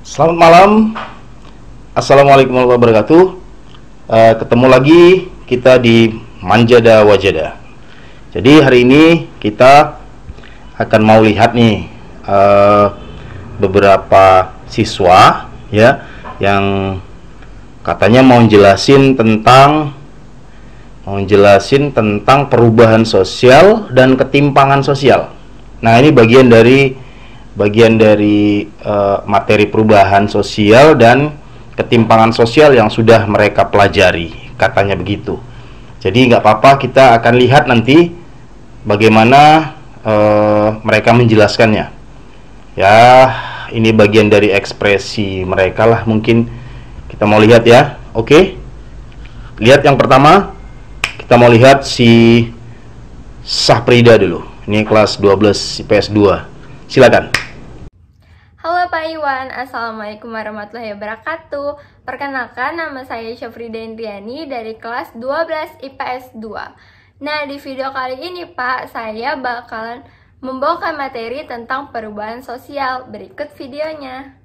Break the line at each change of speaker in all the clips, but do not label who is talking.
Selamat malam, Assalamualaikum warahmatullahi wabarakatuh. Ketemu lagi kita di Manjada Wajada. Jadi hari ini kita akan mau lihat nih beberapa siswa ya yang katanya mau jelasin tentang perubahan sosial dan ketimpangan sosial. Nah, ini bagian dari materi perubahan sosial dan ketimpangan sosial yang sudah mereka pelajari, katanya begitu. Jadi nggak apa-apa, kita akan lihat nanti bagaimana mereka menjelaskannya. Ya, ini bagian dari ekspresi mereka lah, mungkin kita mau lihat ya. Oke, lihat yang pertama, kita mau lihat si Sahprida dulu. Ini kelas 12 IPS 2. Silakan.
Halo Pak Iwan, Assalamualaikum warahmatullahi wabarakatuh. Perkenalkan, nama saya Syafrida Indriani dari kelas 12 IPS 2. Nah, di video kali ini Pak, saya bakalan membawakan materi tentang perubahan sosial. Berikut videonya.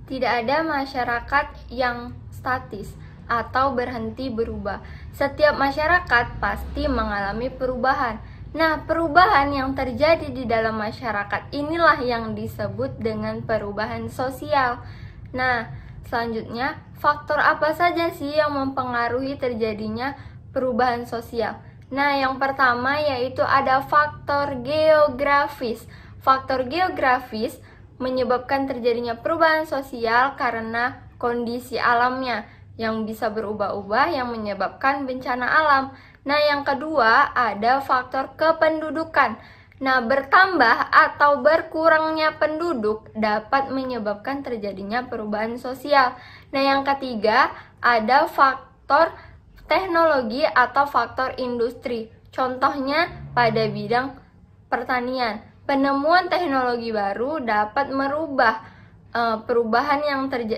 Tidak ada masyarakat yang statis atau berhenti berubah. Setiap masyarakat pasti mengalami perubahan. Nah, perubahan yang terjadi di dalam masyarakat inilah yang disebut dengan perubahan sosial. Nah, selanjutnya, faktor apa saja sih yang mempengaruhi terjadinya perubahan sosial? Nah, yang pertama yaitu ada faktor geografis. Faktor geografis menyebabkan terjadinya perubahan sosial karena kondisi alamnya yang bisa berubah-ubah yang menyebabkan bencana alam. Nah, yang kedua ada faktor kependudukan. Nah, bertambah atau berkurangnya penduduk dapat menyebabkan terjadinya perubahan sosial. Nah, yang ketiga ada faktor teknologi atau faktor industri. Contohnya pada bidang pertanian. Penemuan teknologi baru dapat merubah perubahan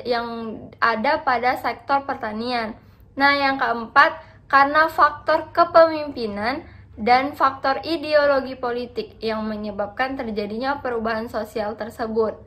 yang ada pada sektor pertanian. Nah, yang keempat karena faktor kepemimpinan dan faktor ideologi politik yang menyebabkan terjadinya perubahan sosial tersebut.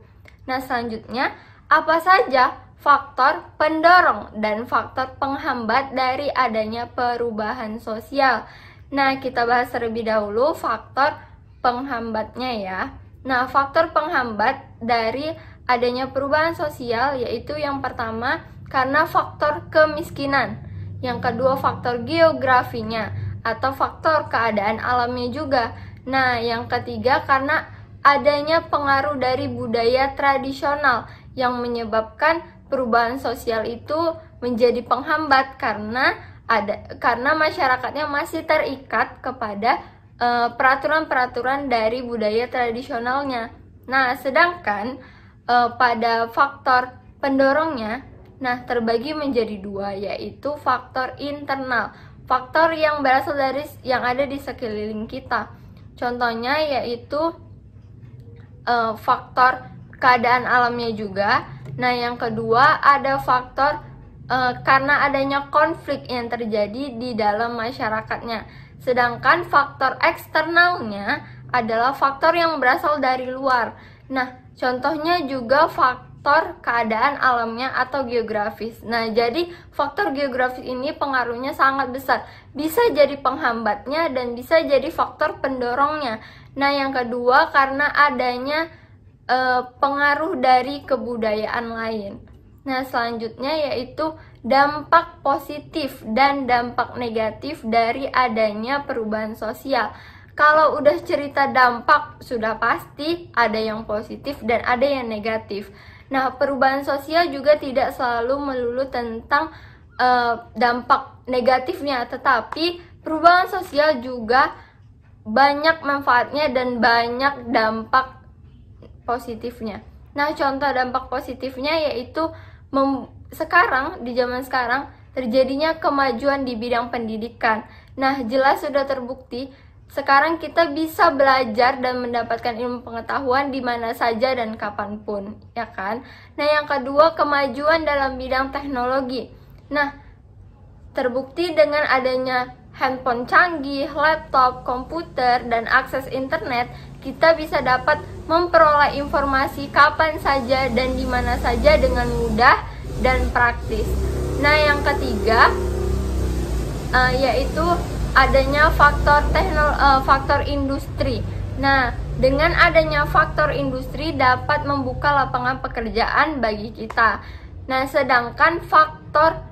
Nah, selanjutnya, apa saja faktor pendorong dan faktor penghambat dari adanya perubahan sosial? Nah, kita bahas terlebih dahulu faktor penghambatnya ya. Nah, faktor penghambat dari adanya perubahan sosial yaitu yang pertama karena faktor kemiskinan. Yang kedua faktor geografinya atau faktor keadaan alamnya juga. Nah, yang ketiga karena adanya pengaruh dari budaya tradisional yang menyebabkan perubahan sosial itu menjadi penghambat karena masyarakatnya masih terikat kepada peraturan-peraturan dari budaya tradisionalnya. Nah, sedangkan pada faktor pendorongnya terbagi menjadi dua, yaitu faktor internal, faktor yang berasal dari yang ada di sekeliling kita. Contohnya yaitu faktor keadaan alamnya juga. Nah, yang kedua ada faktor karena adanya konflik yang terjadi di dalam masyarakatnya. Sedangkan faktor eksternalnya adalah faktor yang berasal dari luar. Nah, contohnya juga faktor keadaan alamnya atau geografis. Nah, jadi faktor geografis ini pengaruhnya sangat besar. Bisa jadi penghambatnya dan bisa jadi faktor pendorongnya. Nah, yang kedua karena adanya pengaruh dari kebudayaan lain. Nah, selanjutnya yaitu dampak positif dan dampak negatif dari adanya perubahan sosial. Kalau udah cerita dampak, sudah pasti ada yang positif dan ada yang negatif. Nah, perubahan sosial juga tidak selalu melulu tentang dampak negatifnya, tetapi perubahan sosial juga banyak manfaatnya dan banyak dampak positifnya. Nah, contoh dampak positifnya yaitu di zaman sekarang terjadinya kemajuan di bidang pendidikan. Nah, jelas sudah terbukti sekarang kita bisa belajar dan mendapatkan ilmu pengetahuan di mana saja dan kapanpun, ya kan? Nah, yang kedua, kemajuan dalam bidang teknologi. Nah, terbukti dengan adanya handphone canggih, laptop, komputer, dan akses internet, kita bisa dapat memperoleh informasi kapan saja dan di mana saja dengan mudah dan praktis. Nah, yang ketiga yaitu adanya faktor industri. Nah, dengan adanya faktor industri dapat membuka lapangan pekerjaan bagi kita. Nah, sedangkan faktor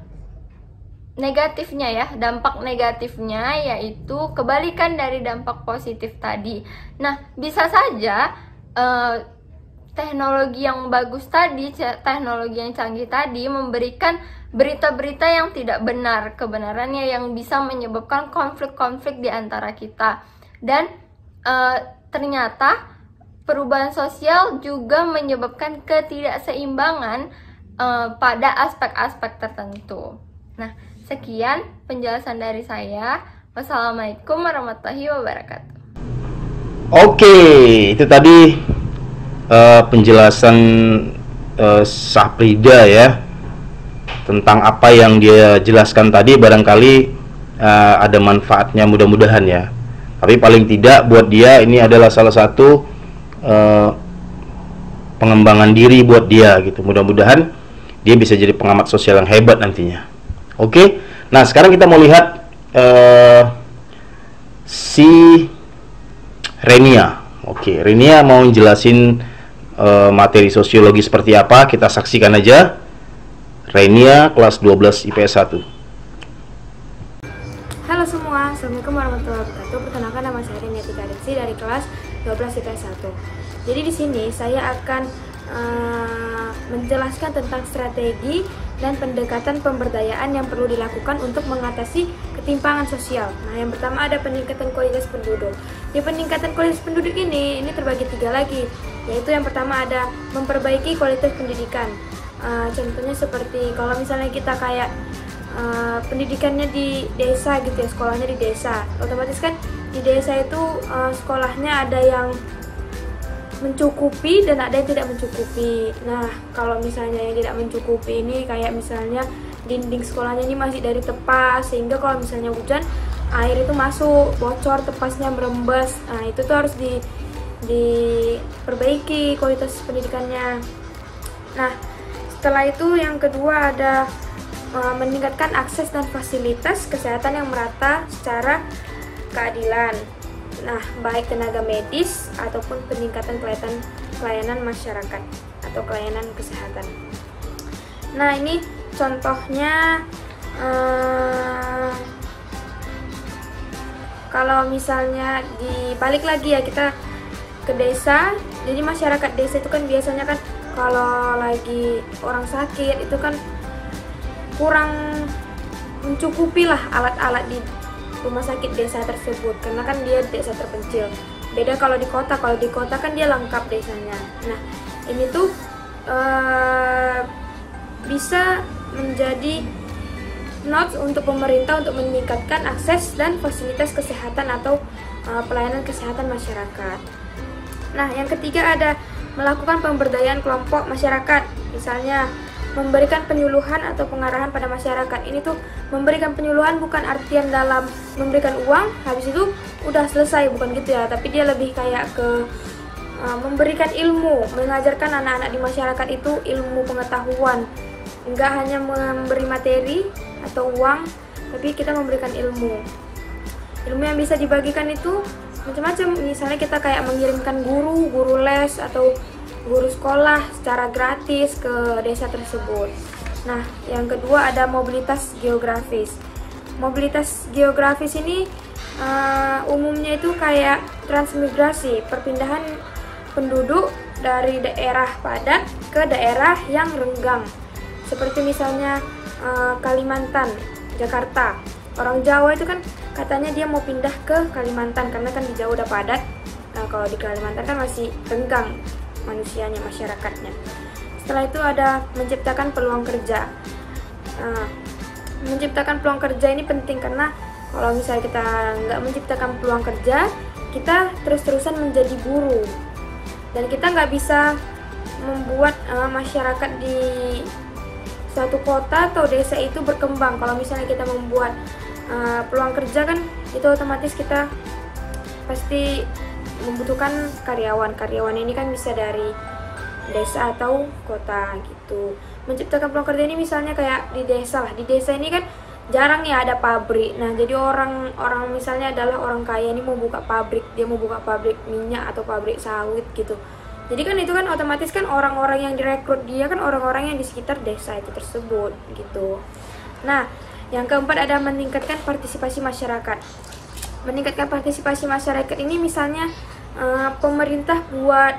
negatifnya ya, dampak negatifnya yaitu kebalikan dari dampak positif tadi. Nah, bisa saja teknologi yang bagus tadi, teknologi yang canggih tadi memberikan berita-berita yang tidak benar, kebenarannya yang bisa menyebabkan konflik-konflik di antara kita. Dan ternyata perubahan sosial juga menyebabkan ketidakseimbangan pada aspek-aspek tertentu. Nah, sekian penjelasan dari saya. Wassalamualaikum warahmatullahi wabarakatuh.
Oke, itu tadi penjelasan Safrida ya, tentang apa yang dia jelaskan tadi. Barangkali ada manfaatnya, mudah-mudahan ya. Tapi paling tidak buat dia ini adalah salah satu pengembangan diri buat dia gitu. Mudah-mudahan dia bisa jadi pengamat sosial yang hebat nantinya. Oke, nah sekarang kita mau lihat si Renia. Oke, Renia mau jelasin materi sosiologi seperti apa. Kita saksikan aja. Renia kelas 12 IPS 1.
Halo semua, Assalamualaikum warahmatullahi wabarakatuh. Perkenalkan, nama saya Renia Tika Diksi dari kelas 12 IPS 1. Jadi di sini saya akan menjelaskan tentang strategi dan pendekatan pemberdayaan yang perlu dilakukan untuk mengatasi ketimpangan sosial. Nah, yang pertama ada peningkatan kualitas penduduk. Di peningkatan kualitas penduduk ini terbagi 3 lagi, yaitu yang pertama ada memperbaiki kualitas pendidikan. Contohnya seperti kalau misalnya kita kayak pendidikannya di desa gitu ya, sekolahnya di desa, otomatis kan di desa itu sekolahnya ada yang mencukupi dan ada yang tidak mencukupi. Nah, kalau misalnya yang tidak mencukupi ini kayak misalnya dinding sekolahnya ini masih dari tepas, sehingga kalau misalnya hujan air itu masuk, bocor, tepasnya merembes. Nah, itu tuh harus diperbaiki kualitas pendidikannya. Nah, setelah itu yang kedua ada meningkatkan akses dan fasilitas kesehatan yang merata secara keadilan. Nah, baik tenaga medis ataupun peningkatan pelayanan masyarakat atau pelayanan kesehatan. Nah, ini contohnya kalau misalnya dibalik lagi ya, kita ke desa. Jadi masyarakat desa itu kan biasanya kan kalau lagi orang sakit itu kan kurang mencukupi lah alat-alat di rumah sakit desa tersebut, karena kan dia desa terpencil. Beda kalau di kota kan dia lengkap desanya. Nah, ini tuh bisa menjadi notes untuk pemerintah untuk meningkatkan akses dan fasilitas kesehatan atau pelayanan kesehatan masyarakat. Nah, yang ketiga ada melakukan pemberdayaan kelompok masyarakat, misalnya memberikan penyuluhan atau pengarahan pada masyarakat. Ini tuh memberikan penyuluhan bukan artian dalam memberikan uang habis itu udah selesai, bukan gitu ya, tapi dia lebih kayak ke memberikan ilmu, mengajarkan anak-anak di masyarakat itu ilmu pengetahuan. Enggak hanya memberi materi atau uang, tapi kita memberikan ilmu. Ilmu yang bisa dibagikan itu macam-macam, misalnya kita kayak mengirimkan guru les atau guru sekolah secara gratis ke desa tersebut. Nah, yang kedua ada mobilitas geografis. Mobilitas geografis ini umumnya itu kayak transmigrasi, perpindahan penduduk dari daerah padat ke daerah yang renggang. Seperti misalnya Kalimantan, Jakarta. Orang Jawa itu kan katanya dia mau pindah ke Kalimantan karena kan di Jawa udah padat. Nah, kalau di Kalimantan kan masih renggang manusianya, masyarakatnya. Setelah itu ada menciptakan peluang kerja. Menciptakan peluang kerja ini penting karena kalau misalnya kita nggak menciptakan peluang kerja, kita terus-terusan menjadi buruh dan kita nggak bisa membuat masyarakat di suatu kota atau desa itu berkembang. Kalau misalnya kita membuat peluang kerja kan itu otomatis kita pasti membutuhkan karyawan ini kan bisa dari desa atau kota gitu. Menciptakan peluang kerja ini misalnya kayak di desa lah, di desa ini kan jarang ya ada pabrik. Nah jadi orang misalnya adalah orang kaya ini mau buka pabrik, dia mau buka pabrik minyak atau pabrik sawit gitu. Jadi kan itu kan otomatis kan orang-orang yang direkrut dia kan orang-orang yang di sekitar desa itu tersebut gitu. Nah yang keempat ada meningkatkan partisipasi masyarakat. Meningkatkan partisipasi masyarakat ini misalnya pemerintah buat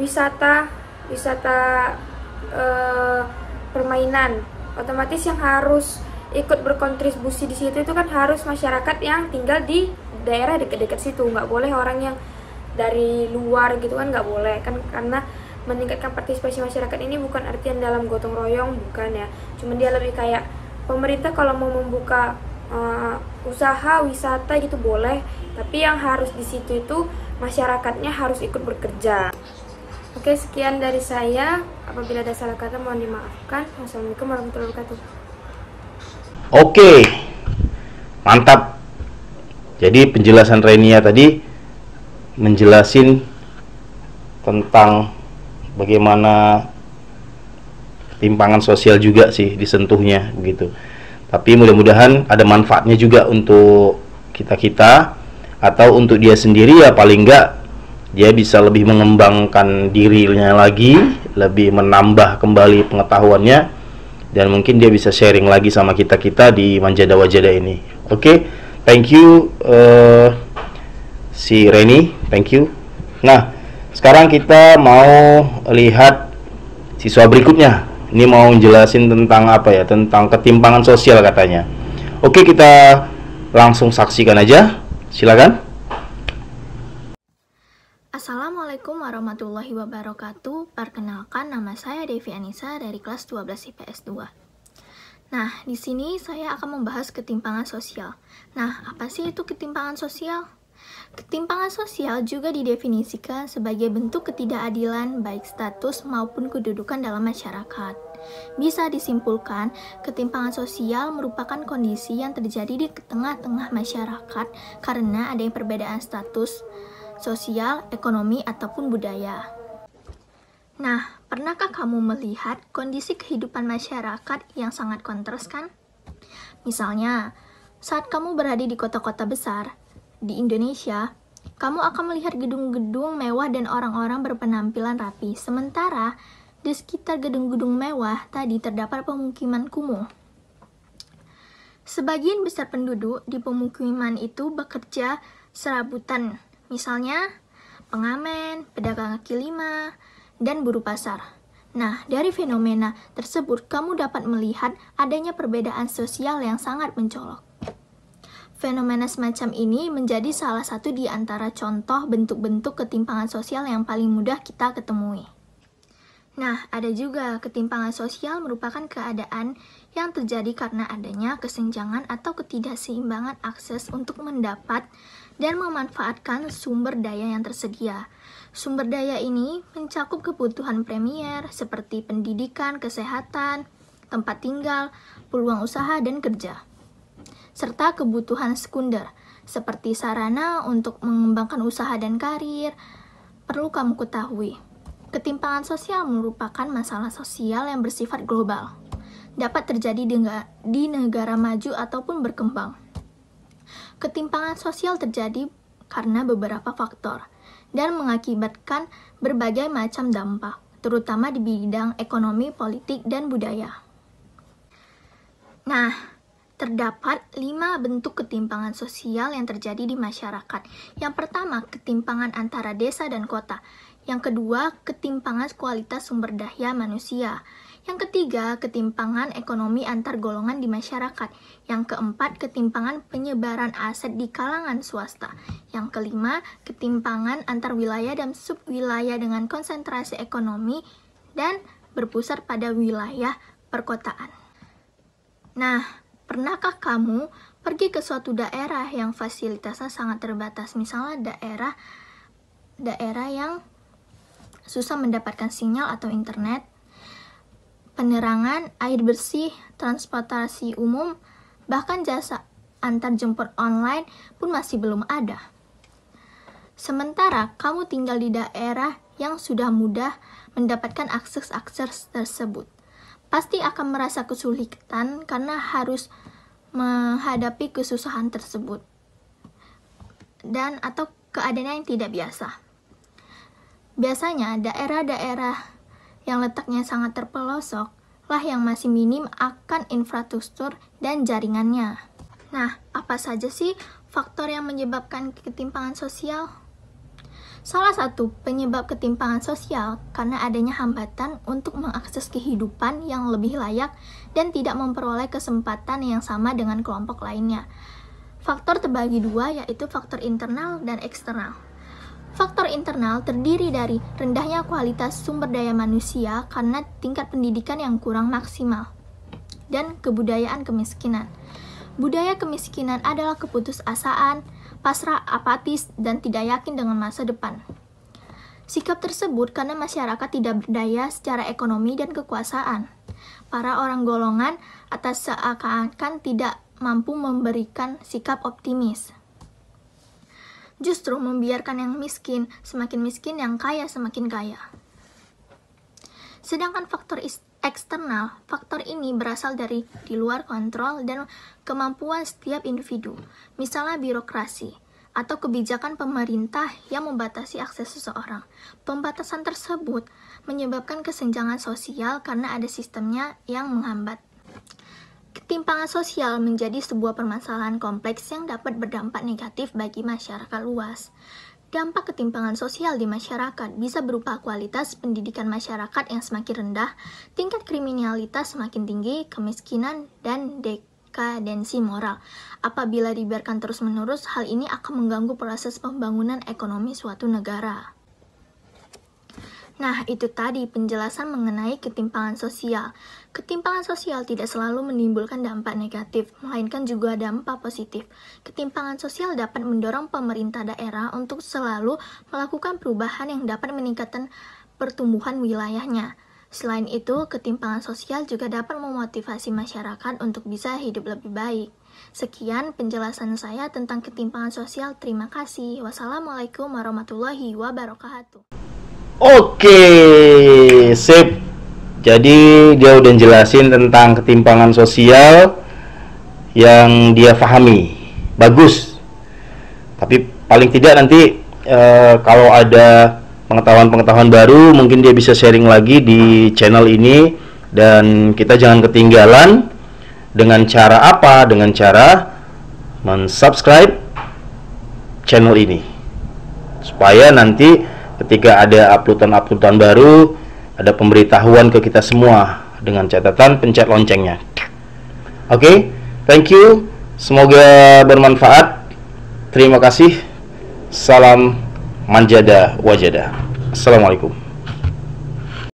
wisata permainan, otomatis yang harus ikut berkontribusi di situ itu kan harus masyarakat yang tinggal di daerah dekat-dekat situ, nggak boleh orang yang dari luar gitu kan, nggak boleh kan, karena meningkatkan partisipasi masyarakat ini bukan artian dalam gotong royong, bukan ya, cuma dia lebih kayak pemerintah kalau mau membuka usaha wisata gitu boleh, tapi yang harus di situ itu masyarakatnya harus ikut bekerja. Oke, sekian dari saya. Apabila ada salah kata mohon dimaafkan. Wassalamualaikum warahmatullahi wabarakatuh.
Oke, mantap. Jadi penjelasan Renia tadi menjelasin tentang bagaimana ketimpangan sosial juga sih disentuhnya begitu. Tapi mudah-mudahan ada manfaatnya juga untuk kita-kita atau untuk dia sendiri ya, paling enggak dia bisa lebih mengembangkan dirinya lagi, lebih menambah kembali pengetahuannya, dan mungkin dia bisa sharing lagi sama kita-kita di Manjada Wajada ini. Oke, thank you si Reni, thank you. Nah, sekarang kita mau lihat siswa berikutnya. Ini mau jelasin tentang apa ya? Tentang ketimpangan sosial katanya. Oke, kita langsung saksikan aja. Silakan.
Assalamualaikum warahmatullahi wabarakatuh. Perkenalkan, nama saya Devi Anissa dari kelas 12 IPS 2. Nah, di sini saya akan membahas ketimpangan sosial. Nah, apa sih itu ketimpangan sosial? Ketimpangan sosial juga didefinisikan sebagai bentuk ketidakadilan baik status maupun kedudukan dalam masyarakat. Bisa disimpulkan, ketimpangan sosial merupakan kondisi yang terjadi di tengah-tengah masyarakat karena adanya perbedaan status sosial, ekonomi, ataupun budaya. Nah, pernahkah kamu melihat kondisi kehidupan masyarakat yang sangat kontras kan? Misalnya, saat kamu berada di kota-kota besar, di Indonesia, kamu akan melihat gedung-gedung mewah dan orang-orang berpenampilan rapi. Sementara, di sekitar gedung-gedung mewah tadi terdapat pemukiman kumuh. Sebagian besar penduduk di pemukiman itu bekerja serabutan, misalnya pengamen, pedagang kaki lima, dan buruh pasar. Nah, dari fenomena tersebut kamu dapat melihat adanya perbedaan sosial yang sangat mencolok. Fenomena semacam ini menjadi salah satu di antara contoh bentuk-bentuk ketimpangan sosial yang paling mudah kita ketemui. Nah, ada juga ketimpangan sosial merupakan keadaan yang terjadi karena adanya kesenjangan atau ketidakseimbangan akses untuk mendapat dan memanfaatkan sumber daya yang tersedia. Sumber daya ini mencakup kebutuhan primer seperti pendidikan, kesehatan, tempat tinggal, peluang usaha dan kerja, serta kebutuhan sekunder seperti sarana untuk mengembangkan usaha dan karir. Perlu kamu ketahui, ketimpangan sosial merupakan masalah sosial yang bersifat global, dapat terjadi di negara maju ataupun berkembang. Ketimpangan sosial terjadi karena beberapa faktor dan mengakibatkan berbagai macam dampak, terutama di bidang ekonomi, politik, dan budaya. Nah, terdapat 5 bentuk ketimpangan sosial yang terjadi di masyarakat. Yang pertama, ketimpangan antara desa dan kota. Yang kedua, ketimpangan kualitas sumber daya manusia. Yang ketiga, ketimpangan ekonomi antar golongan di masyarakat. Yang keempat, ketimpangan penyebaran aset di kalangan swasta. Yang kelima, ketimpangan antar wilayah dan subwilayah dengan konsentrasi ekonomi dan berpusat pada wilayah perkotaan. Nah, pernahkah kamu pergi ke suatu daerah yang fasilitasnya sangat terbatas, misalnya daerah yang susah mendapatkan sinyal atau internet, penerangan, air bersih, transportasi umum, bahkan jasa antar jemput online pun masih belum ada. Sementara kamu tinggal di daerah yang sudah mudah mendapatkan akses tersebut, pasti akan merasa kesulitan karena harus menghadapi kesusahan tersebut dan atau keadaan yang tidak biasa. Biasanya daerah-daerah yang letaknya sangat terpelosok lah yang masih minim akan infrastruktur dan jaringannya. Nah, apa saja sih faktor yang menyebabkan ketimpangan sosial? Salah satu penyebab ketimpangan sosial karena adanya hambatan untuk mengakses kehidupan yang lebih layak dan tidak memperoleh kesempatan yang sama dengan kelompok lainnya. Faktor terbagi dua, yaitu faktor internal dan eksternal. Faktor internal terdiri dari rendahnya kualitas sumber daya manusia karena tingkat pendidikan yang kurang maksimal dan kebudayaan kemiskinan. Budaya kemiskinan adalah keputusasaan, pasrah, apatis, dan tidak yakin dengan masa depan. Sikap tersebut karena masyarakat tidak berdaya secara ekonomi dan kekuasaan. Para orang golongan atas seakan-akan tidak mampu memberikan sikap optimis. Justru membiarkan yang miskin semakin miskin, yang kaya semakin kaya. Sedangkan faktor eksternal, faktor ini berasal dari di luar kontrol dan kemampuan setiap individu, misalnya birokrasi atau kebijakan pemerintah yang membatasi akses seseorang. Pembatasan tersebut menyebabkan kesenjangan sosial karena ada sistemnya yang menghambat. Ketimpangan sosial menjadi sebuah permasalahan kompleks yang dapat berdampak negatif bagi masyarakat luas. Dampak ketimpangan sosial di masyarakat bisa berupa kualitas pendidikan masyarakat yang semakin rendah, tingkat kriminalitas semakin tinggi, kemiskinan, dan dekadensi moral. Apabila dibiarkan terus-menerus, hal ini akan mengganggu proses pembangunan ekonomi suatu negara. Nah, itu tadi penjelasan mengenai ketimpangan sosial. Ketimpangan sosial tidak selalu menimbulkan dampak negatif, melainkan juga dampak positif. Ketimpangan sosial dapat mendorong pemerintah daerah untuk selalu melakukan perubahan yang dapat meningkatkan pertumbuhan wilayahnya. Selain itu, ketimpangan sosial juga dapat memotivasi masyarakat untuk bisa hidup lebih baik. Sekian penjelasan saya tentang ketimpangan sosial. Terima kasih. Wassalamualaikum warahmatullahi wabarakatuh.
Oke, sip. Jadi dia udah jelasin tentang ketimpangan sosial yang dia pahami. Bagus. Tapi paling tidak nanti kalau ada pengetahuan-pengetahuan baru, mungkin dia bisa sharing lagi di channel ini. Dan kita jangan ketinggalan. Dengan cara apa? Dengan cara mensubscribe channel ini, supaya nanti ketika ada uploadan baru, ada pemberitahuan ke kita semua dengan catatan pencet loncengnya. Oke, thank you. Semoga bermanfaat. Terima kasih. Salam manjada wajada. Assalamualaikum.